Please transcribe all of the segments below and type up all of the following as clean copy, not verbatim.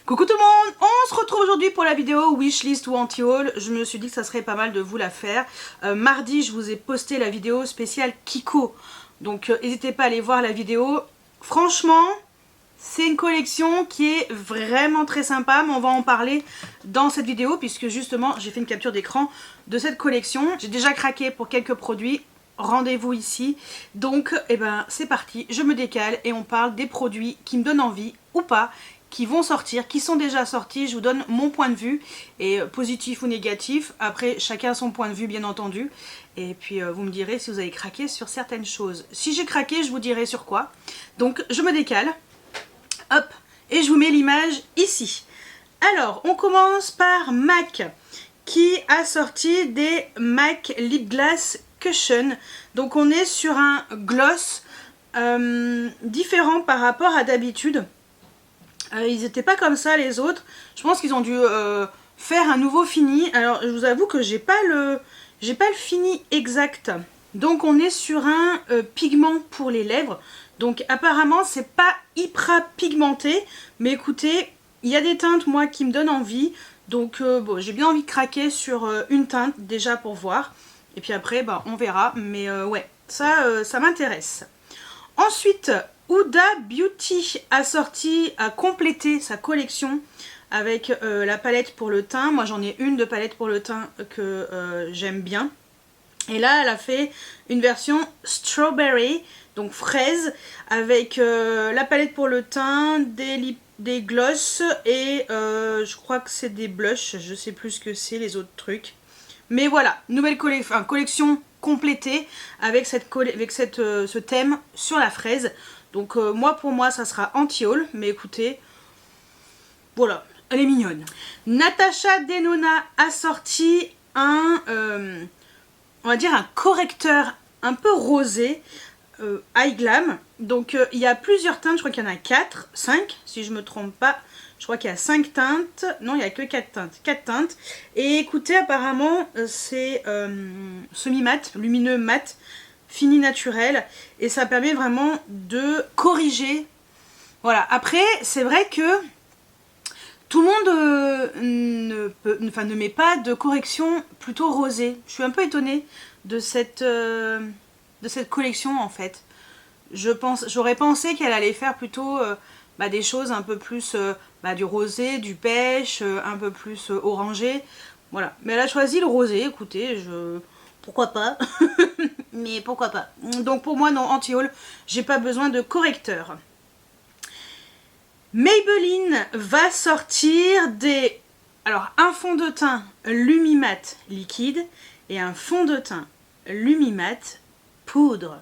Coucou tout le monde, on se retrouve aujourd'hui pour la vidéo wishlist ou anti-haul. Je me suis dit que ça serait pas mal de vous la faire. Mardi, je vous ai posté la vidéo spéciale Kiko. Donc n'hésitez pas à aller voir la vidéo. Franchement, c'est une collection qui est vraiment très sympa, mais on va en parler dans cette vidéo puisque justement j'ai fait une capture d'écran de cette collection. J'ai déjà craqué pour quelques produits. Rendez-vous ici. Donc c'est parti, je me décale et on parle des produits qui me donnent envie ou pas, qui vont sortir, qui sont déjà sortis. Je vous donne mon point de vue, et positif ou négatif, après chacun a son point de vue bien entendu, et puis vous me direz si vous avez craqué sur certaines choses. Si j'ai craqué, je vous dirai sur quoi. Donc je me décale, hop, et je vous mets l'image ici. Alors on commence par MAC, qui a sorti des MAC Lip Glass Cushion. Donc on est sur un gloss différent par rapport à d'habitude. Ils n'étaient pas comme ça les autres. Je pense qu'ils ont dû faire un nouveau fini. Alors je vous avoue que j'ai pas le fini exact. Donc on est sur un pigment pour les lèvres. Donc apparemment c'est pas hyper pigmenté. Mais écoutez, il y a des teintes moi qui me donnent envie. Donc bon, j'ai bien envie de craquer sur une teinte déjà pour voir. Et puis après on verra. Mais ouais, ça m'intéresse. Ensuite, Huda Beauty a complété sa collection avec la palette pour le teint. Moi j'en ai une de palette pour le teint que j'aime bien. Et là elle a fait une version strawberry, donc fraise, avec la palette pour le teint, des gloss et je crois que c'est des blushs. Je sais plus ce que c'est les autres trucs. Mais voilà, nouvelle collection complétée avec ce thème sur la fraise. Donc pour moi ça sera anti-haul, mais écoutez, voilà, elle est mignonne. Natasha Denona a sorti on va dire un correcteur un peu rosé, High Glam. Donc il y a plusieurs teintes, je crois qu'il y en a 4, 5 si je me trompe pas. Je crois qu'il y a 5 teintes, non il n'y a que 4 teintes, 4 teintes. Et écoutez, apparemment c'est semi-mat, lumineux mat, fini naturel, et ça permet vraiment de corriger. Voilà, après c'est vrai que tout le monde ne met pas de correction plutôt rosée. Je suis un peu étonnée de cette collection en fait. J'aurais pensé qu'elle allait faire plutôt des choses un peu plus du rosé, du pêche, un peu plus orangé. Voilà, mais elle a choisi le rosé, écoutez, pourquoi pas. Mais pourquoi pas. Donc pour moi, non, anti-haul, j'ai pas besoin de correcteur. Maybelline va sortir un fond de teint Lumimat liquide et un fond de teint Lumimat poudre.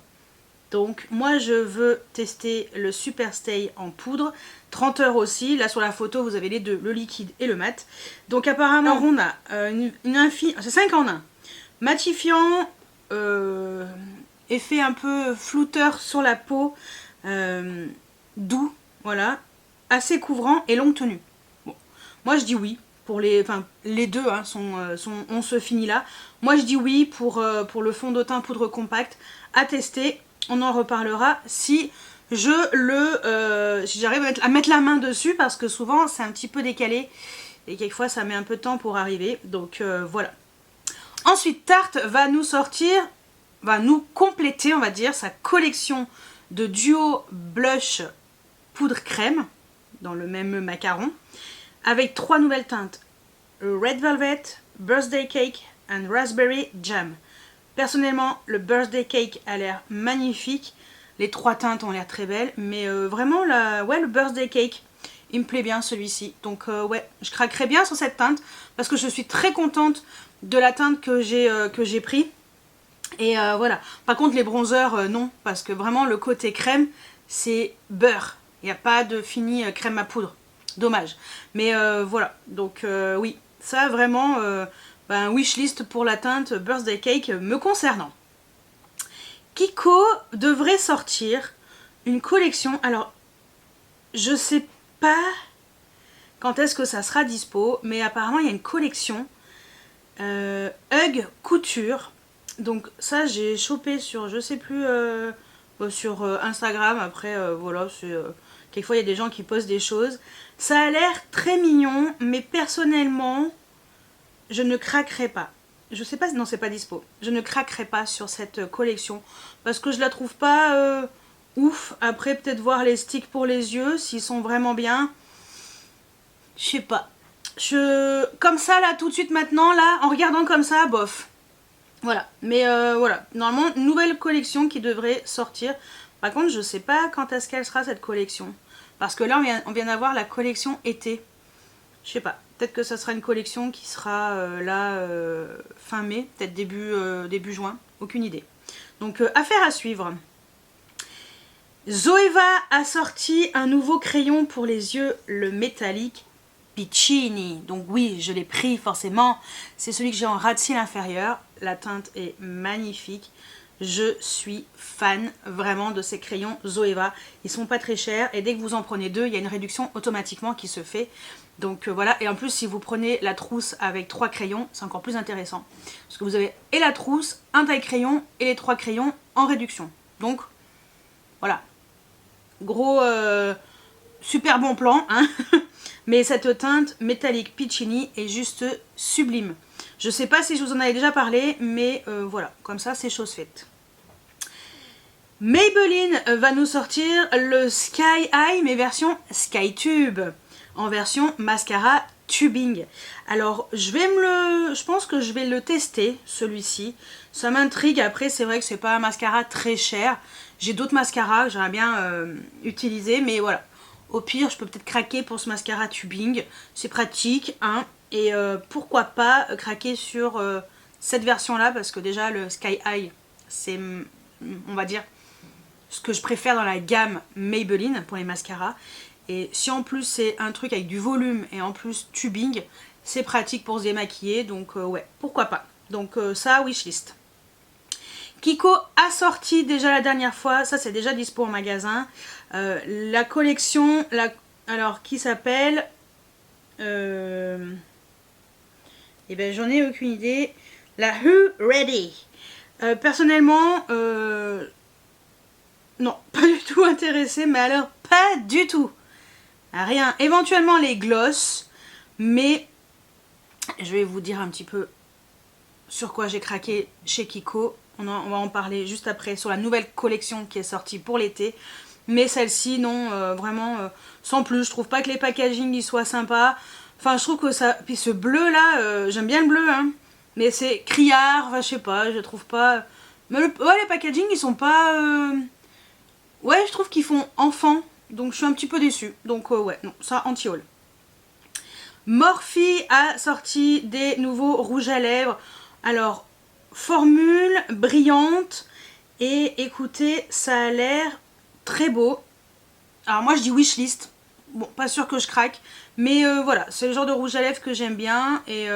Donc moi je veux tester le Superstay en poudre, 30 heures aussi. Là sur la photo vous avez les deux, le liquide et le mat. Donc apparemment on a c'est 5 en 1. Matifiant, effet un peu flouteur sur la peau, doux, voilà, assez couvrant et longue tenue. Bon, moi je dis oui pour les deux ont ce fini là. Moi je dis oui pour le fond de teint poudre compacte à tester. On en reparlera si si j'arrive à mettre la main dessus, parce que souvent c'est un petit peu décalé et quelquefois ça met un peu de temps pour arriver. Donc voilà. Ensuite, Tarte va nous compléter, on va dire, sa collection de duo blush poudre crème dans le même macaron, avec 3 nouvelles teintes, Red Velvet, Birthday Cake and Raspberry Jam. Personnellement, le Birthday Cake a l'air magnifique, les 3 teintes ont l'air très belles, mais vraiment le Birthday Cake, il me plaît bien celui-ci. Donc ouais, je craquerai bien sur cette teinte parce que je suis très contente de la teinte que j'ai pris. Et voilà. Par contre les bronzers non, parce que vraiment le côté crème c'est beurre. Il n'y a pas de fini crème à poudre. Dommage. Mais voilà. Donc oui, ça vraiment wishlist pour la teinte Birthday Cake me concernant. Kiko devrait sortir une collection. Alors je sais pas quand est-ce que ça sera dispo, mais apparemment il y a une collection Hug Couture. Donc ça j'ai chopé sur je sais plus sur Instagram. Après voilà, c'est Quelquefois il y a des gens qui postent des choses. Ça a l'air très mignon, mais personnellement, je ne craquerai pas. Je sais pas, non c'est pas dispo. Je ne craquerai pas sur cette collection parce que je la trouve pas ouf. Après peut-être voir les sticks pour les yeux, s'ils sont vraiment bien. Je sais pas. Comme ça là, tout de suite maintenant, là, en regardant comme ça, bof. Voilà, mais voilà, normalement, nouvelle collection qui devrait sortir. Par contre, je sais pas quand est-ce qu'elle sera cette collection. Parce que là, on vient d'avoir la collection été. Je sais pas, peut-être que ça sera une collection qui sera fin mai, peut-être début juin, aucune idée. Donc, affaire à suivre. Zoeva a sorti un nouveau crayon pour les yeux, le métallique Piccini. Donc oui, je l'ai pris forcément. C'est celui que j'ai en ras de cils inférieur. La teinte est magnifique. Je suis fan vraiment de ces crayons Zoeva. Ils sont pas très chers et dès que vous en prenez deux, il y a une réduction automatiquement qui se fait. Donc voilà, et en plus si vous prenez la trousse avec 3 crayons, c'est encore plus intéressant. Parce que vous avez et la trousse, un taille crayon et les 3 crayons en réduction. Donc voilà. Gros super bon plan, hein. Mais cette teinte métallique Piccini est juste sublime. Je sais pas si je vous en avais déjà parlé, mais voilà, comme ça c'est chose faite. Maybelline va nous sortir le Sky Eye, mais version Sky Tube, en version mascara tubing. Alors je pense que je vais le tester, celui-ci. Ça m'intrigue, après c'est vrai que c'est pas un mascara très cher. J'ai d'autres mascaras que j'aimerais bien utiliser, mais voilà. Au pire, je peux peut-être craquer pour ce mascara tubing. C'est pratique, hein. Et pourquoi pas craquer sur cette version-là, parce que déjà le Sky Eye, c'est, on va dire, ce que je préfère dans la gamme Maybelline pour les mascaras. Et si en plus c'est un truc avec du volume et en plus tubing, c'est pratique pour se démaquiller. Donc ouais, pourquoi pas. Donc ça, wishlist. Kiko a sorti déjà la dernière fois, ça c'est déjà dispo en magasin, la collection, alors qui s'appelle, eh ben j'en ai aucune idée, la Who Ready. Personnellement, non, pas du tout intéressée, mais alors pas du tout, rien. Éventuellement les gloss, mais je vais vous dire un petit peu sur quoi j'ai craqué chez Kiko. On va en parler juste après sur la nouvelle collection qui est sortie pour l'été. Mais celle-ci, non, vraiment, sans plus. Je trouve pas que les packaging ils soient sympas. Enfin, je trouve que ça... Puis ce bleu là, j'aime bien le bleu, hein. Mais c'est criard, enfin, je sais pas, je trouve pas... Mais ouais, les packaging ils sont pas... Ouais, je trouve qu'ils font enfant. Donc je suis un petit peu déçue. Donc ouais, non, ça anti-haul. Morphe a sorti des nouveaux rouges à lèvres. Alors... formule brillante et écoutez, ça a l'air très beau. Alors moi je dis wishlist, bon pas sûr que je craque, mais voilà, c'est le genre de rouge à lèvres que j'aime bien et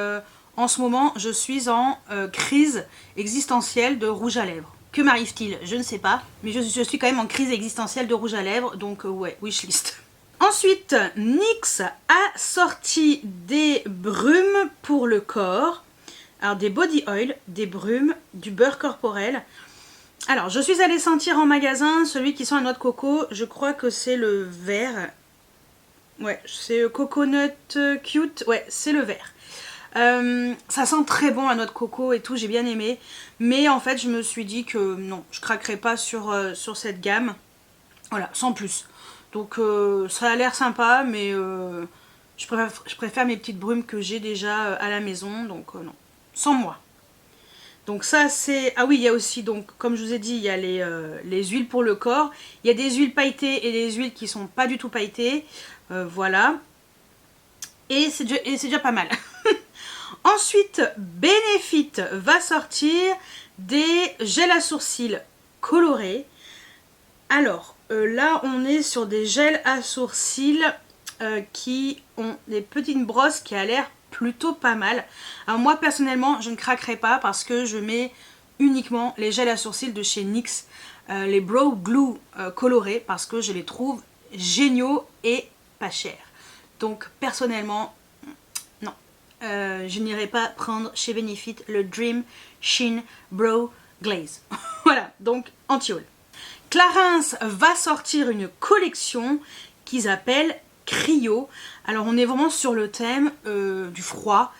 en ce moment je suis en crise existentielle de rouge à lèvres. Que m'arrive-t-il? Je ne sais pas, mais je suis quand même en crise existentielle de rouge à lèvres, donc ouais, wishlist. Ensuite, NYX a sorti des brumes pour le corps. Alors des body oil, des brumes, du beurre corporel. Alors je suis allée sentir en magasin celui qui sent la noix de coco. Je crois que c'est le vert. Ouais, c'est coconut cute. Ouais, c'est le vert. Ça sent très bon la noix de coco et tout, j'ai bien aimé. Mais en fait je me suis dit que non, je craquerai pas sur cette gamme. Voilà, sans plus. Donc ça a l'air sympa, mais je préfère mes petites brumes que j'ai déjà à la maison. Donc non. Sans moi. Donc ça c'est... Ah oui, il y a aussi, donc comme je vous ai dit, il y a les huiles pour le corps. Il y a des huiles pailletées et des huiles qui sont pas du tout pailletées. Voilà. Et c'est déjà pas mal. Ensuite, Benefit va sortir des gels à sourcils colorés. Alors, là on est sur des gels à sourcils qui ont des petites brosses qui a l'air plutôt pas mal. Alors moi personnellement je ne craquerai pas parce que je mets uniquement les gels à sourcils de chez NYX, les Brow Glue colorés, parce que je les trouve géniaux et pas chers. Donc personnellement non, je n'irai pas prendre chez Benefit le Dream Sheen Brow Glaze. Voilà, donc anti-haul. Clarins va sortir une collection qu'ils appellent Cryo. Alors on est vraiment sur le thème du froid,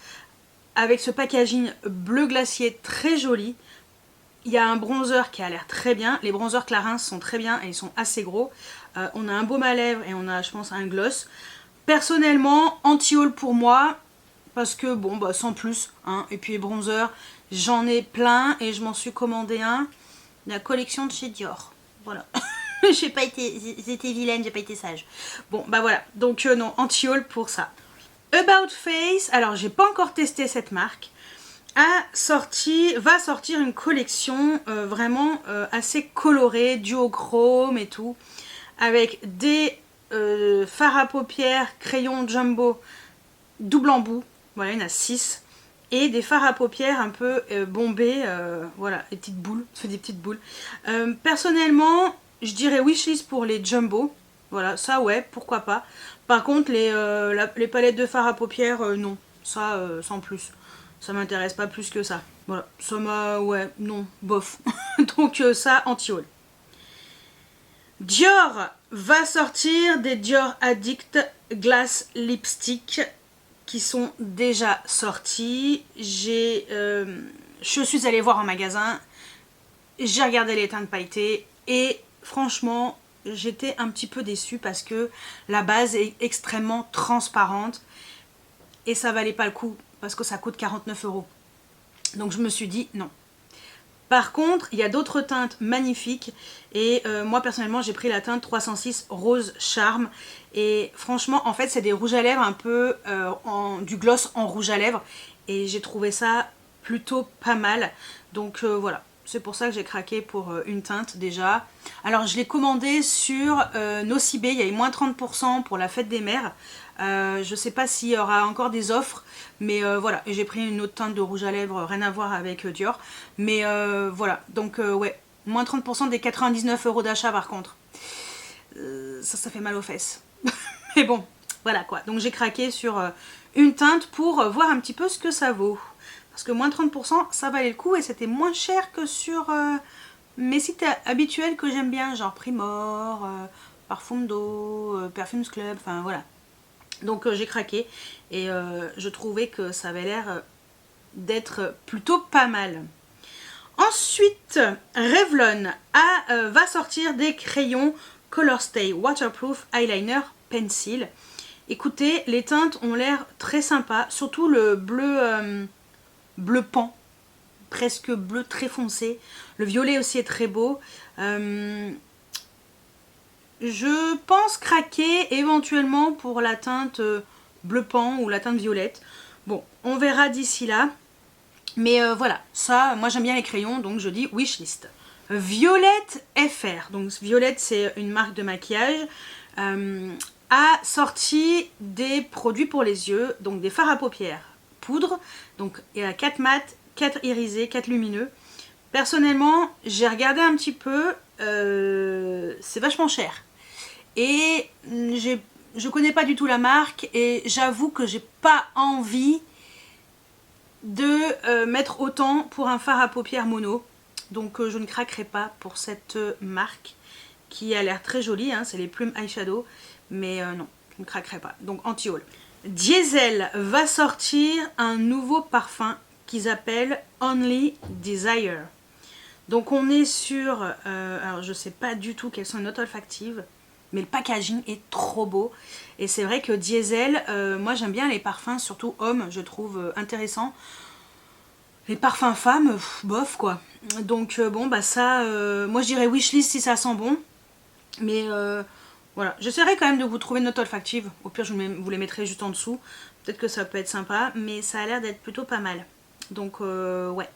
avec ce packaging bleu glacier très joli. Il y a un bronzer qui a l'air très bien. Les bronzers Clarins sont très bien et ils sont assez gros. On a un baume à lèvres et on a, je pense, un gloss. Personnellement, anti-haul pour moi, parce que bon, bah sans plus. Hein. Et puis les bronzers, j'en ai plein et je m'en suis commandé un. La collection de chez Dior. Voilà. J'étais vilaine, j'ai pas été sage. Bon, bah voilà. Donc non, anti-haul pour ça. About Face, alors j'ai pas encore testé cette marque. Va sortir une collection vraiment assez colorée, duochrome et tout, avec des fards à paupières, crayons jumbo double embout, voilà, il y en a 6, et des fards à paupières un peu bombés, voilà, des petites boules, ça fait des petites boules. Personnellement, je dirais wishlist pour les jumbo, voilà, ça ouais, pourquoi pas. Par contre, les palettes de fards à paupières, non, ça sans plus. Ça m'intéresse pas plus que ça. Voilà, ça m'a... ouais, non, bof. Donc ça, anti-haul. Dior va sortir des Dior Addict Glass Lipstick qui sont déjà sortis. Je suis allée voir en magasin, j'ai regardé les teintes pailletées et franchement, j'étais un petit peu déçue parce que la base est extrêmement transparente et ça valait pas le coup. Parce que ça coûte 49 €. Donc je me suis dit non. Par contre, il y a d'autres teintes magnifiques. Et moi personnellement, j'ai pris la teinte 306 Rose Charme. Et franchement, en fait, c'est des rouges à lèvres un peu du gloss en rouge à lèvres. Et j'ai trouvé ça plutôt pas mal. Donc voilà. C'est pour ça que j'ai craqué pour une teinte déjà. Alors je l'ai commandé sur Nocibé, il y a eu moins 30% pour la fête des mères. Je sais pas s'il y aura encore des offres, mais voilà. Et j'ai pris une autre teinte de rouge à lèvres, rien à voir avec Dior. Mais voilà, donc ouais, moins 30% des 99 € d'achat par contre. Ça fait mal aux fesses. Mais bon, voilà quoi. Donc j'ai craqué sur une teinte pour voir un petit peu ce que ça vaut. Parce que moins 30%, ça valait le coup et c'était moins cher que sur mes sites habituels que j'aime bien, genre Primor, Parfumdo, Perfumes Club, enfin voilà. Donc j'ai craqué et je trouvais que ça avait l'air d'être plutôt pas mal. Ensuite, Revlon va sortir des crayons Color Stay Waterproof Eyeliner Pencil. Écoutez, les teintes ont l'air très sympas, surtout le bleu... bleu pan, presque bleu très foncé. Le violet aussi est très beau. Je pense craquer éventuellement pour la teinte bleu pan ou la teinte violette. Bon, on verra d'ici là. Mais voilà, ça, moi j'aime bien les crayons, donc je dis wishlist. Violette FR, donc Violette c'est une marque de maquillage, a sorti des produits pour les yeux, donc des fards à paupières poudre, donc il y a 4 mat, 4 irisés, 4 lumineux. Personnellement, j'ai regardé un petit peu, c'est vachement cher. Et je connais pas du tout la marque et j'avoue que j'ai pas envie de mettre autant pour un fard à paupières mono. Donc je ne craquerai pas pour cette marque qui a l'air très jolie, hein, c'est les plumes eyeshadow, mais non, je ne craquerai pas. Donc anti-haul. Diesel va sortir un nouveau parfum qu'ils appellent Only Desire. Donc on est sur, alors je sais pas du tout quelles sont les notes olfactives, mais le packaging est trop beau. Et c'est vrai que Diesel, moi j'aime bien les parfums, surtout hommes, je trouve intéressant. Les parfums femmes, bof quoi. Donc bon bah ça, moi je dirais wishlist si ça sent bon. Mais voilà, j'essaierai quand même de vous trouver une note olfactive. Au pire je vous les mettrai juste en dessous. Peut-être que ça peut être sympa, mais ça a l'air d'être plutôt pas mal. Donc ouais,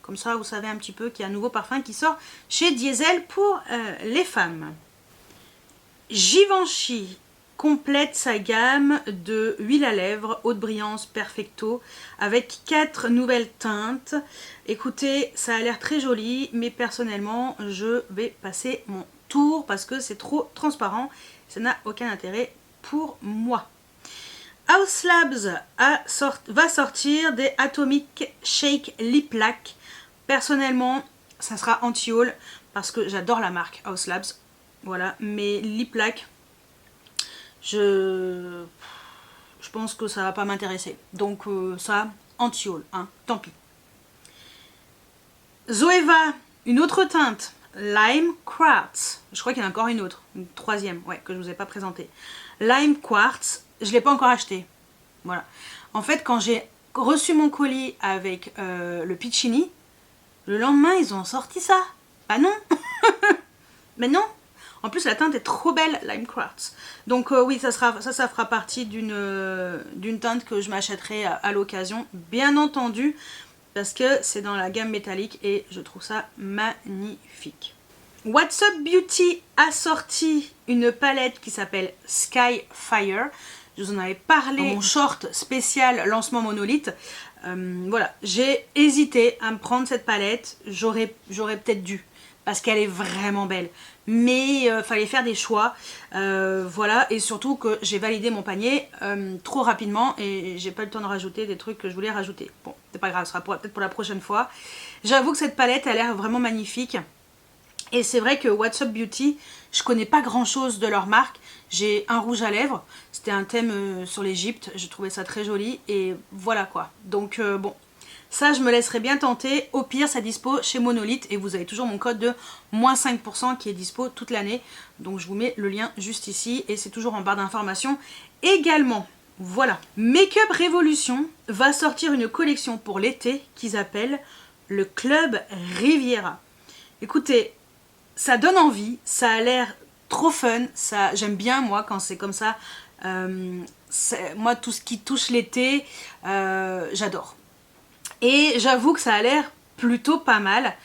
comme ça vous savez un petit peu qu'il y a un nouveau parfum qui sort chez Diesel pour les femmes. Givenchy complète sa gamme de huile à lèvres haute brillance perfecto avec 4 nouvelles teintes. Écoutez, ça a l'air très joli, mais personnellement je vais passer mon tour parce que c'est trop transparent, ça n'a aucun intérêt pour moi. Haus Labs va sortir des Atomic Shake Lip Lac. Personnellement ça sera anti-haul parce que j'adore la marque Haus Labs. Voilà, mais Lip Lac, je pense que ça va pas m'intéresser. Donc ça, anti-haul, hein, tant pis. Zoeva, une autre teinte, Lime Quartz. Je crois qu'il y en a encore une autre, une troisième, ouais, que je vous ai pas présentée. Lime Quartz, je l'ai pas encore acheté. Voilà. En fait, quand j'ai reçu mon colis avec le Piccini, le lendemain, ils ont sorti ça. Bah non. Mais non. En plus, la teinte est trop belle, Lime Quartz. Donc oui, ça fera partie d'une teinte que je m'achèterai à l'occasion, bien entendu, parce que c'est dans la gamme métallique et je trouve ça magnifique. What's Up Beauty a sorti une palette qui s'appelle Skyfire. Je vous en avais parlé dans mon short spécial lancement monolithe. Voilà, j'ai hésité à me prendre cette palette. J'aurais peut-être dû, parce qu'elle est vraiment belle. Mais fallait faire des choix. Voilà, et surtout que j'ai validé mon panier trop rapidement et j'ai pas eu le temps de rajouter des trucs que je voulais rajouter. Bon, c'est pas grave, ce sera peut-être pour la prochaine fois. J'avoue que cette palette a l'air vraiment magnifique. Et c'est vrai que What's Up Beauty, je connais pas grand chose de leur marque. J'ai un rouge à lèvres, c'était un thème sur l'Égypte, je trouvais ça très joli et voilà quoi. Donc bon, ça je me laisserai bien tenter. Au pire, ça dispo chez Monolith et vous avez toujours mon code de moins 5% qui est dispo toute l'année. Donc je vous mets le lien juste ici et c'est toujours en barre d'informations également. Voilà. Makeup Revolution va sortir une collection pour l'été qu'ils appellent le Club Riviera. Écoutez, ça donne envie, ça a l'air trop fun, j'aime bien moi quand c'est comme ça. Moi tout ce qui touche l'été, j'adore. Et j'avoue que ça a l'air plutôt pas mal.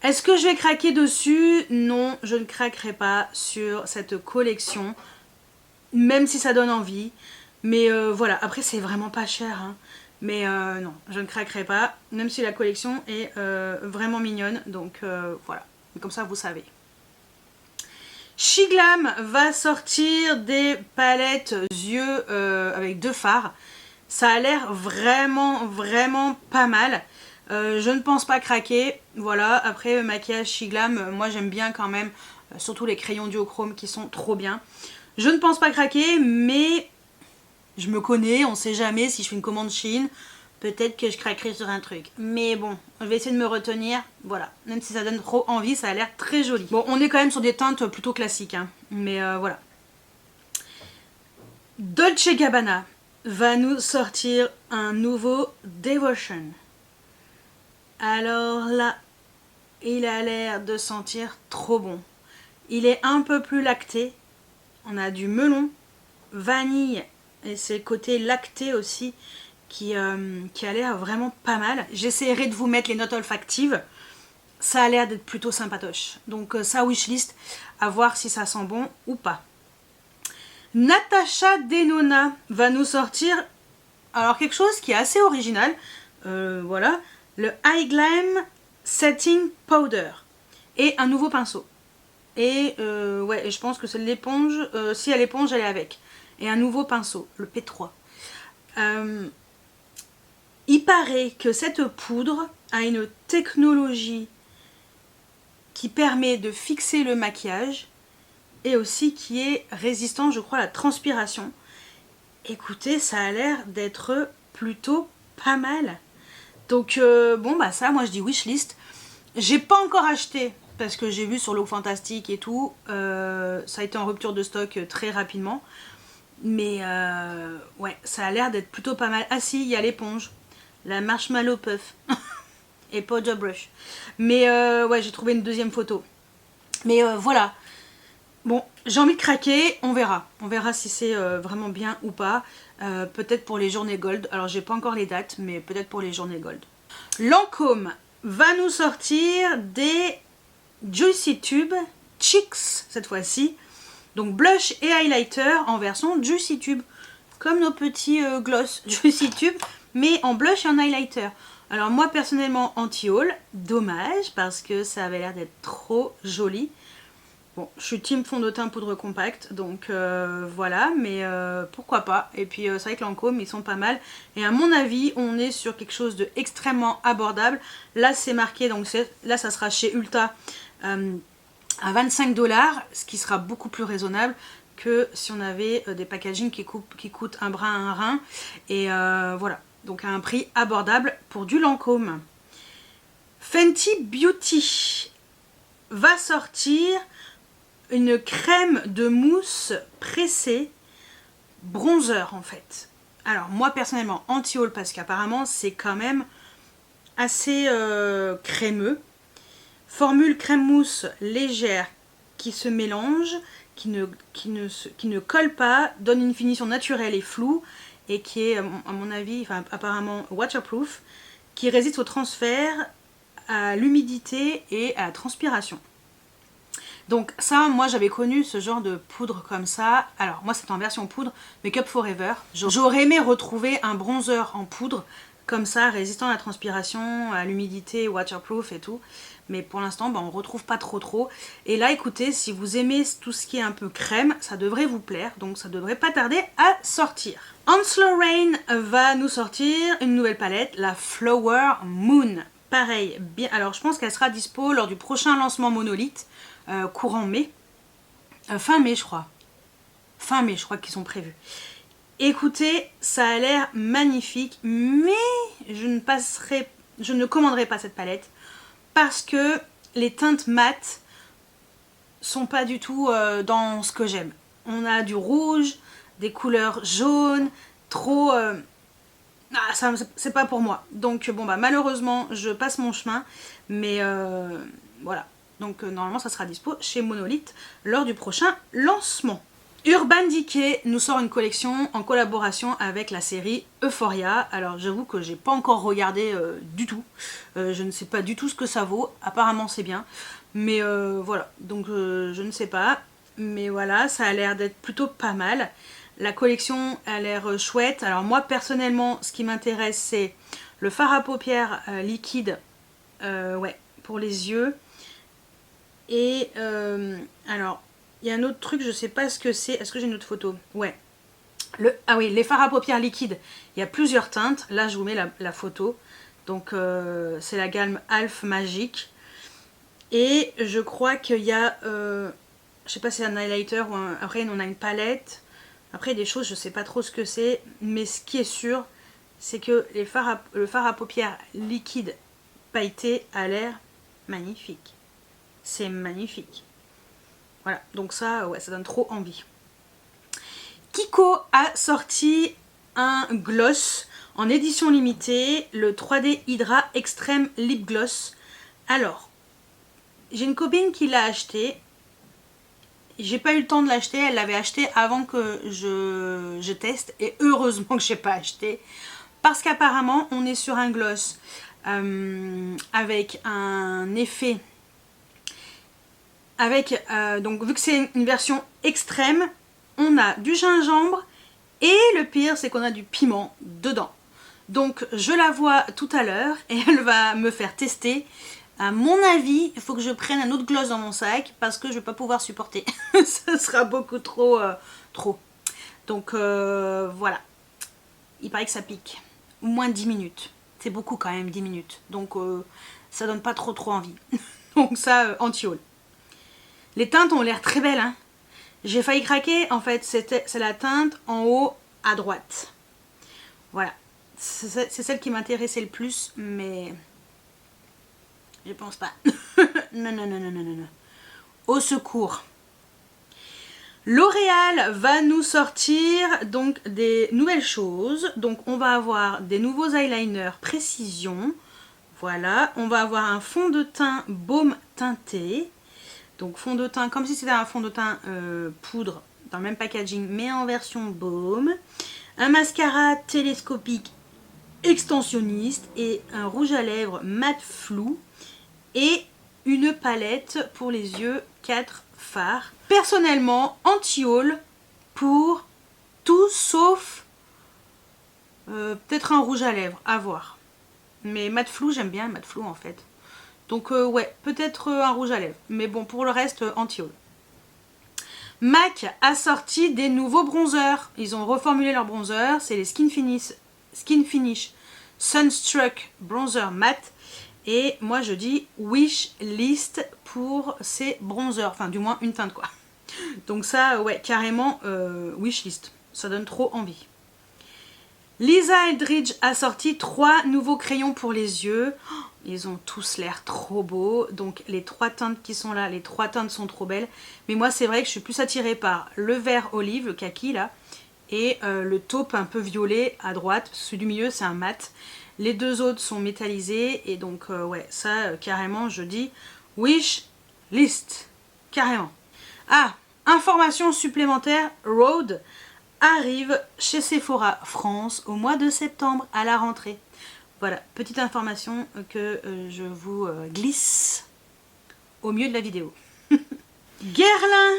Est-ce que je vais craquer dessus? Non, je ne craquerai pas sur cette collection, même si ça donne envie. Mais voilà, après c'est vraiment pas cher, hein. Mais non, je ne craquerai pas, même si la collection est vraiment mignonne. Donc voilà, comme ça vous savez. Shiglam va sortir des palettes yeux avec 2 fards. Ça a l'air vraiment pas mal. Je ne pense pas craquer. Voilà, après maquillage Shiglam, moi j'aime bien quand même, surtout les crayons duochrome qui sont trop bien. Je ne pense pas craquer, mais je me connais, on sait jamais si je fais une commande Shein. Peut-être que je craquerai sur un truc. Mais bon, je vais essayer de me retenir. Voilà. Même si ça donne trop envie, ça a l'air très joli. Bon, on est quand même sur des teintes plutôt classiques, hein. Mais voilà. Dolce & Gabbana va nous sortir un nouveau Devotion. Alors là, il a l'air de sentir trop bon. Il est un peu plus lacté. On a du melon, vanille et c'est le côté lacté aussi qui a l'air vraiment pas mal. J'essaierai de vous mettre les notes olfactives. Ça a l'air d'être plutôt sympatoche. Donc ça wishlist, à voir si ça sent bon ou pas. Natasha Denona va nous sortir alors quelque chose qui est assez original. Voilà, le High Glam Setting Powder et un nouveau pinceau. Et ouais, et je pense que c'est l'éponge. Si elle l'éponge, elle est avec. Et un nouveau pinceau, le P3. Il paraît que cette poudre a une technologie qui permet de fixer le maquillage et aussi qui est résistant, je crois, à la transpiration. Écoutez, ça a l'air d'être plutôt pas mal. Donc bon bah ça, moi je dis wishlist. J'ai pas encore acheté parce que j'ai vu sur Look Fantastic et tout, ça a été en rupture de stock très rapidement. Mais ouais, ça a l'air d'être plutôt pas mal. Ah si, il y a l'éponge, la Marshmallow Puff et Powder Brush. Mais ouais, j'ai trouvé une deuxième photo. Mais voilà. Bon, j'ai envie de craquer, on verra. On verra si c'est vraiment bien ou pas. Peut-être pour les journées Gold. Alors j'ai pas encore les dates, mais peut-être pour les journées Gold. Lancôme va nous sortir des Juicy Tube Cheeks cette fois-ci. Donc blush et highlighter en version Juicy Tube. Comme nos petits gloss Juicy Tube, mais en blush et en highlighter. Alors moi personnellement anti-haul, dommage parce que ça avait l'air d'être trop joli. Bon, je suis team fond de teint poudre compacte, donc voilà, mais pourquoi pas. Et puis c'est vrai que Lancôme, ils sont pas mal. Et à mon avis, on est sur quelque chose de extrêmement abordable. Là, c'est marqué, donc là, ça sera chez Ulta à 25 $, ce qui sera beaucoup plus raisonnable que si on avait des packaging qui coûtent un bras à un rein. Et voilà, donc à un prix abordable pour du Lancôme. Fenty Beauty va sortir une crème de mousse pressée bronzer en fait. Alors moi personnellement anti-haul parce qu'apparemment c'est quand même assez crémeux. Formule crème mousse légère qui se mélange, qui ne colle pas, donne une finition naturelle et floue et qui est à mon avis, enfin apparemment waterproof, qui résiste au transfert, à l'humidité et à la transpiration. Donc ça, moi j'avais connu ce genre de poudre comme ça. Alors moi c'est en version poudre, Make Up For Ever. J'aurais aimé retrouver un bronzer en poudre comme ça, résistant à la transpiration, à l'humidité, waterproof et tout. Mais pour l'instant, on ne retrouve pas trop. Et là, écoutez, si vous aimez tout ce qui est un peu crème, ça devrait vous plaire. Donc ça devrait pas tarder à sortir. Onslow Rain va nous sortir une nouvelle palette, la Flower Moon. Pareil, bien. Alors je pense qu'elle sera dispo lors du prochain lancement Monolith, courant mai. Fin mai, je crois. Fin mai, je crois qu'ils sont prévus. Écoutez, ça a l'air magnifique, mais je ne commanderai pas cette palette parce que les teintes mates sont pas du tout dans ce que j'aime. On a du rouge, des couleurs jaunes, trop... c'est pas pour moi. Donc bon bah malheureusement je passe mon chemin, mais voilà. Donc normalement ça sera dispo chez Monolith lors du prochain lancement. Urban Decay nous sort une collection en collaboration avec la série Euphoria. Alors j'avoue que j'ai pas encore regardé du tout. Je ne sais pas du tout ce que ça vaut. Apparemment c'est bien. Mais voilà, donc je ne sais pas. Mais voilà, ça a l'air d'être plutôt pas mal. La collection a l'air chouette. Alors moi personnellement, ce qui m'intéresse c'est le fard à paupières liquide ouais, pour les yeux. Et alors... il y a un autre truc, je sais pas ce que c'est. Est-ce que j'ai une autre photo? Ouais. Ah oui, les fards à paupières liquides. Il y a plusieurs teintes. Là, je vous mets la photo. Donc, c'est la gamme Alf Magique. Et je crois qu'il y a... je sais pas si c'est un highlighter ou un... Après, on a une palette. Après, des choses, je sais pas trop ce que c'est. Mais ce qui est sûr, c'est que le fard à paupières liquide pailleté a l'air magnifique. C'est magnifique. Voilà, donc ça, ouais, ça donne trop envie. Kiko a sorti un gloss en édition limitée, le 3D Hydra Extreme Lip Gloss. Alors, j'ai une copine qui l'a acheté. J'ai pas eu le temps de l'acheter, elle l'avait acheté avant que je teste. Et heureusement que j'ai pas acheté. Parce qu'apparemment, on est sur un gloss avec un effet... donc vu que c'est une version extrême, on a du gingembre et le pire c'est qu'on a du piment dedans. Donc je la vois tout à l'heure et elle va me faire tester. À mon avis, il faut que je prenne un autre gloss dans mon sac parce que je vais pas pouvoir supporter. Ça sera beaucoup trop. Donc voilà. Il paraît que ça pique. Au moins 10 minutes. C'est beaucoup quand même 10 minutes. Donc ça donne pas trop envie. Donc ça, anti-haul. Les teintes ont l'air très belles, hein. J'ai failli craquer, en fait, c'est la teinte en haut à droite. Voilà. C'est celle qui m'intéressait le plus, mais... je pense pas. Non. Au secours. L'Oréal va nous sortir donc des nouvelles choses. Donc on va avoir des nouveaux eyeliners précision. Voilà. On va avoir un fond de teint baume teinté. Donc fond de teint, comme si c'était un fond de teint poudre dans le même packaging mais en version baume. Un mascara télescopique extensionniste et un rouge à lèvres mat flou. Et une palette pour les yeux 4 fards. Personnellement, anti-haul pour tout sauf peut-être un rouge à lèvres, à voir. Mais mat flou, j'aime bien mat flou en fait. Donc ouais, peut-être un rouge à lèvres. Mais bon, pour le reste, anti-haul. MAC a sorti des nouveaux bronzers. Ils ont reformulé leurs bronzers. C'est les Skin Finish Sunstruck Bronzer Matte. Et moi je dis wish list pour ces bronzers. Enfin du moins une teinte quoi. Donc ça, ouais, carrément, wishlist. Ça donne trop envie. Lisa Eldridge a sorti 3 nouveaux crayons pour les yeux. Oh, ils ont tous l'air trop beaux. Donc les 3 teintes qui sont là, les 3 teintes sont trop belles. Mais moi, c'est vrai que je suis plus attirée par le vert olive, le kaki là, et le taupe un peu violet à droite. Celui du milieu, c'est un mat. Les 2 autres sont métallisés. Et donc, ouais, ça, carrément, je dis wish list. Carrément. Ah, information supplémentaire, Rhode arrive chez Sephora France au mois de septembre à la rentrée. Voilà, petite information que je vous glisse au milieu de la vidéo. Guerlain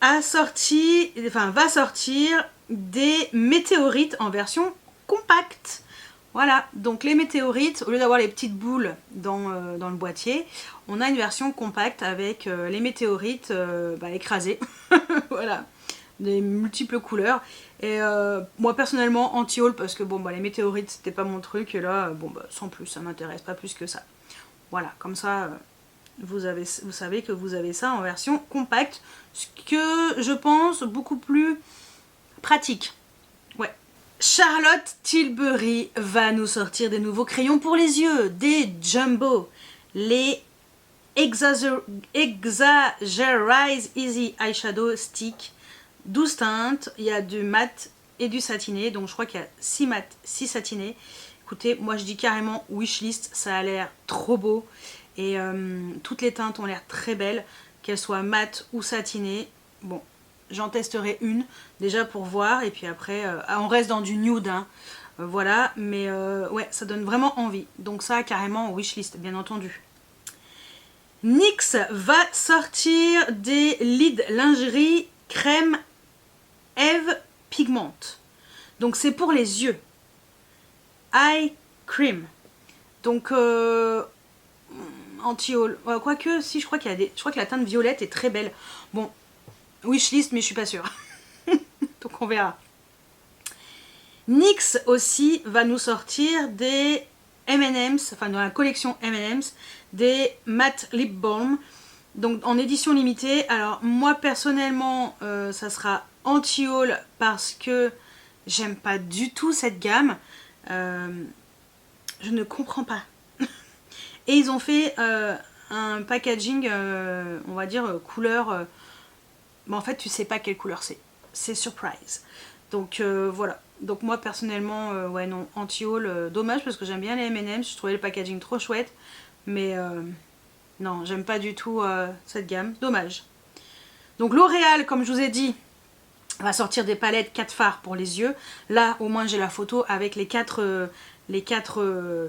va sortir des météorites en version compacte. Voilà, donc les météorites, au lieu d'avoir les petites boules dans le boîtier, on a une version compacte avec les météorites écrasées. Voilà, des multiples couleurs. Et moi personnellement anti-haul parce que bon les météorites c'était pas mon truc et là sans plus, ça m'intéresse pas plus que ça. Voilà, comme ça vous savez que vous avez ça en version compacte, ce que je pense beaucoup plus pratique. Ouais. Charlotte Tilbury va nous sortir des nouveaux crayons pour les yeux, des Jumbo, les Exagerize Easy Eyeshadow Stick, 12 teintes, il y a du mat et du satiné, donc je crois qu'il y a 6 mat, 6 satinés. Écoutez, moi je dis carrément wishlist, ça a l'air trop beau et toutes les teintes ont l'air très belles, qu'elles soient mat ou satinées. Bon, j'en testerai une déjà pour voir et puis après on reste dans du nude hein. Voilà, mais ouais, ça donne vraiment envie, donc ça carrément wishlist bien entendu. NYX va sortir des lids lingerie crème Eve Pigment. Donc c'est pour les yeux. Eye Cream. Donc anti-haul. Quoique, si je crois qu'il y a des. Je crois que la teinte violette est très belle. Bon, wishlist, mais je suis pas sûre. Donc on verra. NYX aussi va nous sortir des M&M's, enfin dans la collection M&M's, des matte lip balm. Donc en édition limitée. Alors moi personnellement ça sera anti-haul parce que j'aime pas du tout cette gamme. Je ne comprends pas. Et ils ont fait un packaging on va dire couleur mais en fait tu sais pas quelle couleur c'est surprise. Donc voilà. Donc moi personnellement ouais non, anti-haul, dommage parce que j'aime bien les M&M's, je trouvais le packaging trop chouette, mais non, j'aime pas du tout cette gamme, dommage. Donc L'Oréal, comme je vous ai dit, va sortir des palettes 4 fards pour les yeux. Là, au moins, j'ai la photo avec les 4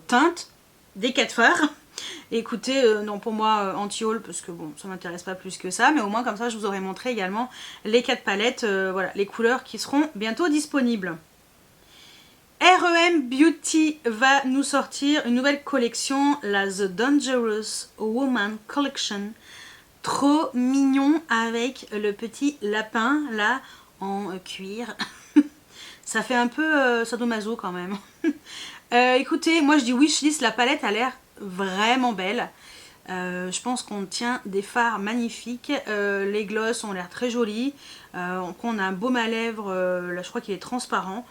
teintes des 4 fards. Écoutez, non, pour moi, anti-haul, parce que bon, ça m'intéresse pas plus que ça. Mais au moins, comme ça, je vous aurais montré également les 4 palettes, voilà, les couleurs qui seront bientôt disponibles. R.E.M. Beauty va nous sortir une nouvelle collection, la The Dangerous Woman Collection. Trop mignon avec le petit lapin là en cuir. Ça fait un peu sadomaso quand même. Écoutez, moi je dis wishlist, la palette a l'air vraiment belle. Je pense qu'on tient des fards magnifiques. Les glosses ont l'air très jolis. On a un baume à lèvres, là je crois qu'il est transparent.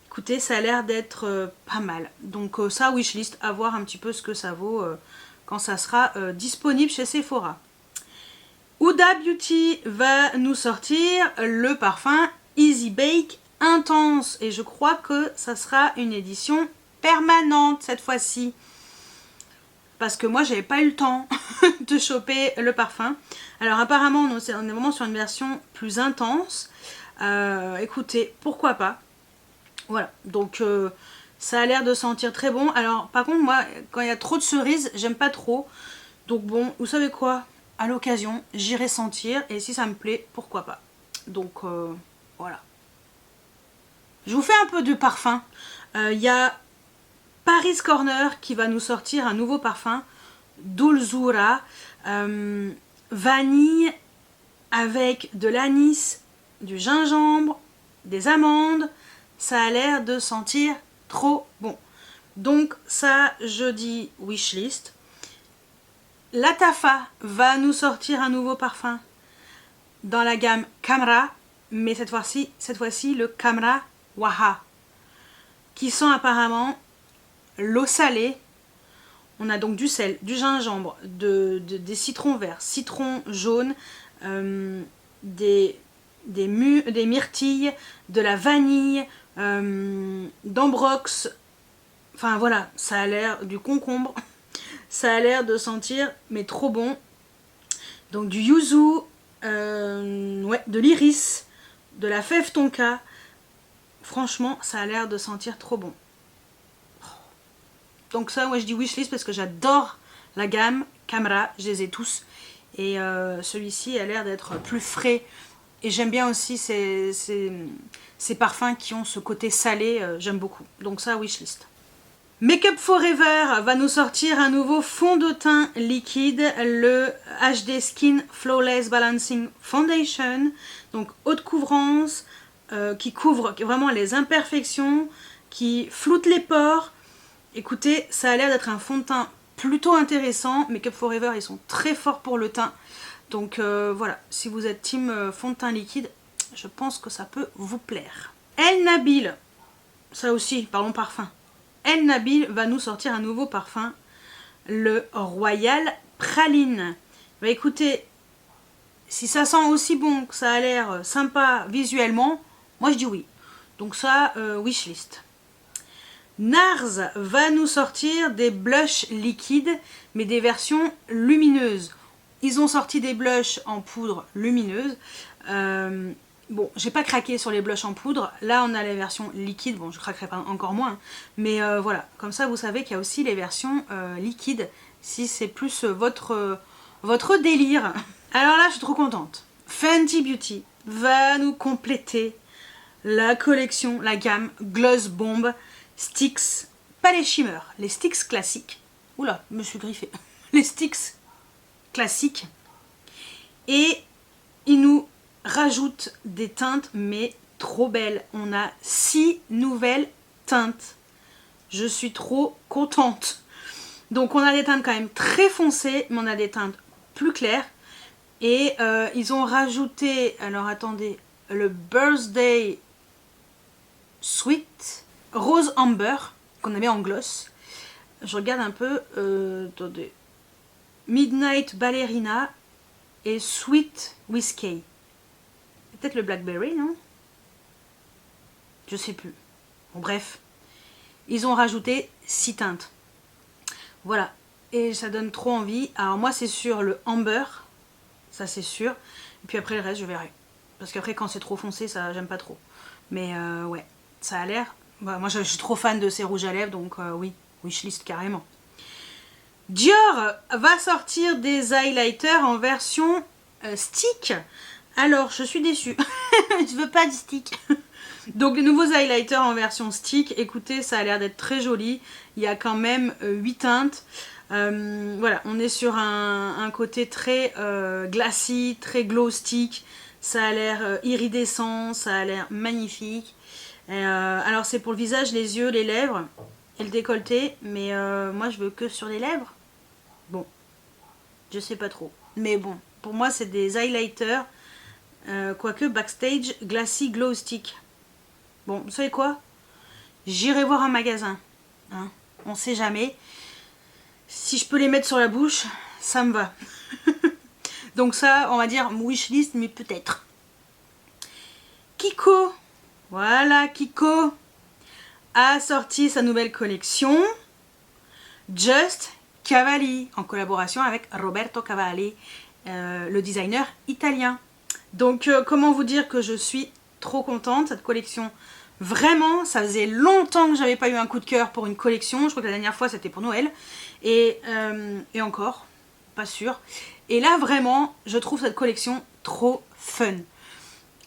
Écoutez, ça a l'air d'être pas mal. Donc ça, wishlist, à voir un petit peu ce que ça vaut quand ça sera disponible chez Sephora. Huda Beauty va nous sortir le parfum Easy Bake Intense. Et je crois que ça sera une édition permanente cette fois-ci. Parce que moi, j'avais pas eu le temps de choper le parfum. Alors apparemment, on est vraiment sur une version plus intense. Écoutez, pourquoi pas. Voilà, donc ça a l'air de sentir très bon. Alors par contre moi quand il y a trop de cerises j'aime pas trop. Donc bon, vous savez quoi, à l'occasion j'irai sentir et si ça me plaît pourquoi pas. Donc voilà. Je vous fais un peu de parfum. Il y a Paris Corner qui va nous sortir un nouveau parfum, Dulzura, vanille avec de l'anis, du gingembre, des amandes. Ça a l'air de sentir trop bon. Donc ça, je dis wishlist. Lattafa va nous sortir un nouveau parfum. dans la gamme Camra, mais cette fois-ci le Camra Waha, qui sent apparemment l'eau salée. On a donc du sel, du gingembre, des citrons verts, citrons jaunes, des myrtilles, de la vanille, d'ambrox. Enfin voilà, ça a l'air du concombre. Ça a l'air de sentir, mais trop bon. Donc du yuzu, ouais, de l'iris, de la fève tonka. Franchement, ça a l'air de sentir trop bon. Donc ça, moi je dis wishlist parce que j'adore la gamme Camra, je les ai tous. Et celui-ci a l'air d'être plus frais. Et j'aime bien aussi ces parfums qui ont ce côté salé, j'aime beaucoup. Donc ça, wishlist. Make Up For Ever va nous sortir un nouveau fond de teint liquide, le HD Skin Flawless Balancing Foundation. Donc haute couvrance, qui couvre vraiment les imperfections, qui floute les pores. Écoutez, ça a l'air d'être un fond de teint plutôt intéressant. Make Up For Ever, ils sont très forts pour le teint. Donc voilà, si vous êtes team fond de teint liquide, je pense que ça peut vous plaire. El Nabil, ça aussi, parlons parfum. El Nabil va nous sortir un nouveau parfum, le Royal Praline. Bah écoutez, si ça sent aussi bon, que ça a l'air sympa visuellement, moi je dis oui. Donc ça, wishlist. NARS va nous sortir des blushs liquides, mais des versions lumineuses. Ils ont sorti des blushs en poudre lumineuse. Bon, j'ai pas craqué sur les blushs en poudre. Là, on a les versions liquides. Bon, je craquerai pas encore moins. Mais voilà, comme ça, vous savez qu'il y a aussi les versions liquides, si c'est plus votre délire. Alors là, je suis trop contente. Fenty Beauty va nous compléter la collection, la gamme Gloss Bomb Sticks. Pas les shimmer, les sticks classiques. Oula, je me suis griffée. Les sticks classiques. Et ils nous rajoutent des teintes, mais trop belles. On a 6 nouvelles teintes. Je suis trop contente. Donc on a des teintes quand même très foncées, mais on a des teintes plus claires. Et ils ont rajouté, alors attendez, le Birthday Sweet Rose Amber, qu'on avait en gloss. Je regarde un peu, attendez. Midnight Ballerina et Sweet Whiskey. Peut-être le Blackberry, non? Je sais plus. Bon, bref. Ils ont rajouté 6 teintes. Voilà. Et ça donne trop envie. Alors moi, c'est sur le Amber. Ça, c'est sûr. Et puis après, le reste, je verrai. Parce qu'après, quand c'est trop foncé, ça, j'aime pas trop. Mais ouais, ça a l'air... Bah, moi, je suis trop fan de ces rouges à lèvres. Donc oui, wishlist carrément. Dior va sortir des highlighters en version stick. Alors, je suis déçue. Je veux pas de stick. Donc, les nouveaux highlighters en version stick. Écoutez, ça a l'air d'être très joli. Il y a quand même 8 teintes. Voilà, on est sur un côté très glacis, très glow stick. Ça a l'air iridescent, ça a l'air magnifique. Alors, c'est pour le visage, les yeux, les lèvres et le décolleté. Mais moi, je veux que sur les lèvres. Bon, je sais pas trop. Mais bon, pour moi, c'est des highlighters. Quoique Backstage Glassy Glow Stick. Bon, vous savez quoi? J'irai voir un magasin. Hein, on sait jamais. Si je peux les mettre sur la bouche, ça me va. Donc ça, on va dire wishlist, mais peut-être. Kiko. Voilà, Kiko a sorti sa nouvelle collection. Just Cavalli, en collaboration avec Roberto Cavalli, le designer italien. Donc comment vous dire que je suis trop contente, cette collection. Vraiment, ça faisait longtemps que j'avais pas eu un coup de cœur pour une collection. Je crois que la dernière fois c'était pour Noël. Et encore, pas sûr. Et là vraiment, je trouve cette collection trop fun.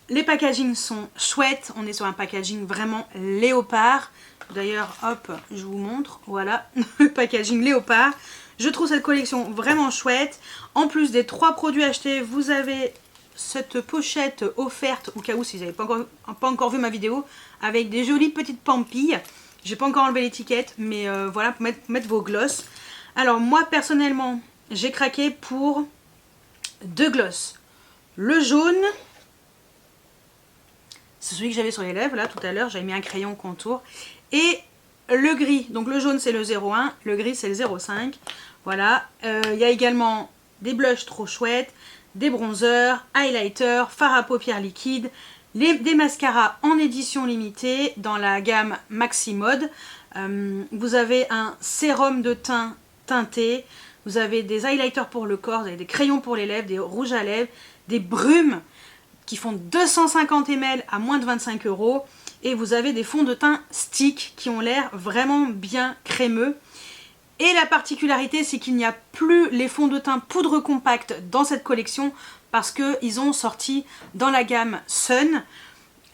Les packagings sont chouettes. On est sur un packaging vraiment léopard. D'ailleurs, hop, je vous montre. Voilà, le packaging léopard. Je trouve cette collection vraiment chouette. En plus des 3 produits achetés, vous avez cette pochette offerte, au cas où si vous n'avez pas encore vu ma vidéo, avec des jolies petites pampilles. J'ai pas encore enlevé l'étiquette, mais voilà, pour mettre vos glosses. Alors moi, personnellement, j'ai craqué pour 2 glosses. Le jaune, c'est celui que j'avais sur les lèvres, là, tout à l'heure. J'avais mis un crayon contour. Et le gris, donc le jaune, c'est le 01. Le gris, c'est le 05. Voilà. Il y a également des blushs trop chouettes, des bronzers, highlighters, fards à paupières liquides, des mascaras en édition limitée dans la gamme Maxi Mode. Vous avez un sérum de teint teinté, vous avez des highlighters pour le corps, vous avez des crayons pour les lèvres, des rouges à lèvres, des brumes qui font 250 ml à moins de 25 €. Et vous avez des fonds de teint stick qui ont l'air vraiment bien crémeux. Et la particularité, c'est qu'il n'y a plus les fonds de teint poudre compacte dans cette collection parce qu'ils ont sorti dans la gamme Sun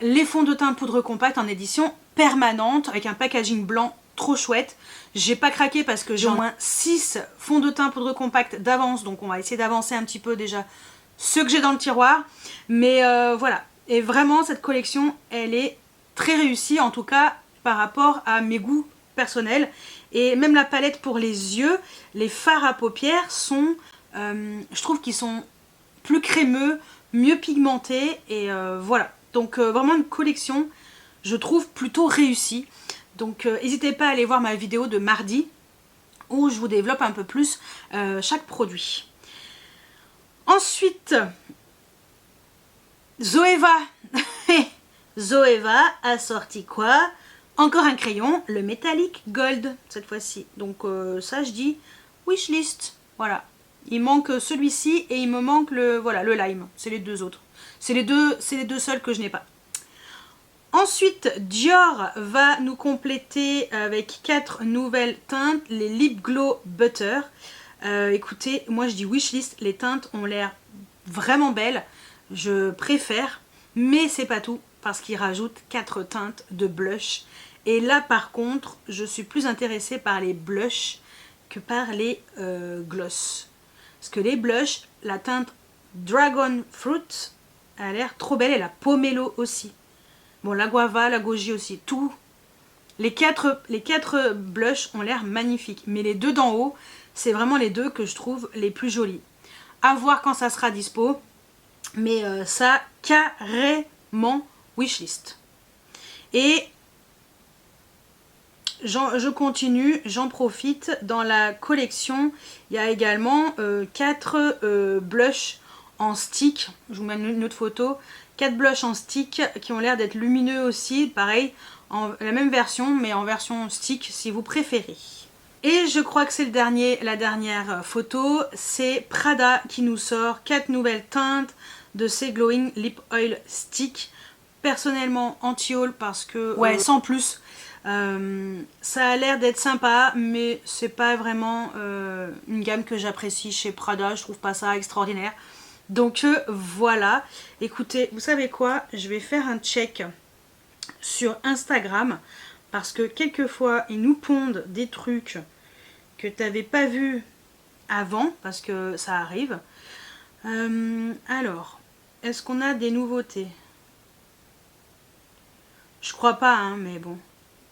les fonds de teint poudre compacte en édition permanente avec un packaging blanc trop chouette. J'ai pas craqué parce que j'ai au moins 6 fonds de teint poudre compacte d'avance, donc on va essayer d'avancer un petit peu déjà ceux que j'ai dans le tiroir. Mais voilà, et vraiment cette collection, elle est très réussie, en tout cas par rapport à mes goûts personnels. Et même la palette pour les yeux, les fards à paupières sont, je trouve qu'ils sont plus crémeux, mieux pigmentés, et voilà. Donc vraiment une collection, je trouve, plutôt réussie. Donc n'hésitez pas à aller voir ma vidéo de mardi, où je vous développe un peu plus chaque produit. Ensuite, Zoeva. Zoeva a sorti quoi? Encore un crayon, le Metallic Gold cette fois-ci. Donc ça je dis wishlist. Voilà. Il manque celui-ci et il me manque le lime. C'est les deux autres. C'est les deux seuls que je n'ai pas. Ensuite, Dior va nous compléter avec 4 nouvelles teintes, les Lip Glow Butter. Écoutez, moi je dis wishlist, les teintes ont l'air vraiment belles. Je préfère, mais c'est pas tout parce qu'ils rajoutent 4 teintes de blush. Et là par contre, je suis plus intéressée par les blushs que par les gloss. Parce que les blushs, la teinte Dragon Fruit a l'air trop belle, et la Pomelo aussi. Bon, la Guava, la Goji aussi, tout. Les quatre blushs ont l'air magnifiques. Mais les deux d'en haut, c'est vraiment les deux que je trouve les plus jolis. À voir quand ça sera dispo. Mais ça, carrément wishlist. Et je continue, j'en profite. Dans la collection, il y a également 4 blushs en stick. Je vous mets une autre photo. 4 blushs en stick qui ont l'air d'être lumineux aussi. Pareil, la même version, mais en version stick si vous préférez. Et je crois que c'est la dernière photo. C'est Prada qui nous sort 4 nouvelles teintes de ces Glowing Lip Oil Stick. Personnellement anti-haul parce que ouais, sans plus. Ça a l'air d'être sympa, mais c'est pas vraiment une gamme que j'apprécie chez Prada. Je trouve pas ça extraordinaire. Donc voilà. Écoutez, vous savez quoi? Je vais faire un check sur Instagram parce que quelquefois ils nous pondent des trucs que tu n'avais pas vu avant, parce que ça arrive. Alors, est-ce qu'on a des nouveautés? Je crois pas, hein, mais bon.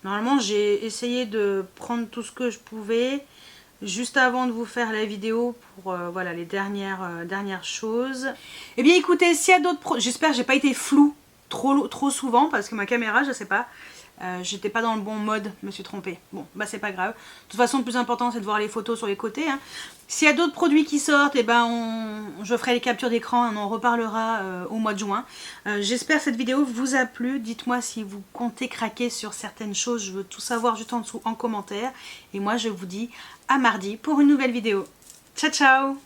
Normalement, j'ai essayé de prendre tout ce que je pouvais juste avant de vous faire la vidéo pour voilà, les dernières choses. Eh bien, écoutez, s'il y a d'autres... J'espère que j'ai pas été floue trop souvent, parce que ma caméra, je sais pas, j'étais pas dans le bon mode, je me suis trompée. Bon, bah c'est pas grave. De toute façon, le plus important, c'est de voir les photos sur les côtés, hein. S'il y a d'autres produits qui sortent, eh ben je ferai les captures d'écran, on en reparlera au mois de juin. J'espère que cette vidéo vous a plu. Dites-moi si vous comptez craquer sur certaines choses. Je veux tout savoir juste en dessous en commentaire. Et moi, je vous dis à mardi pour une nouvelle vidéo. Ciao, ciao!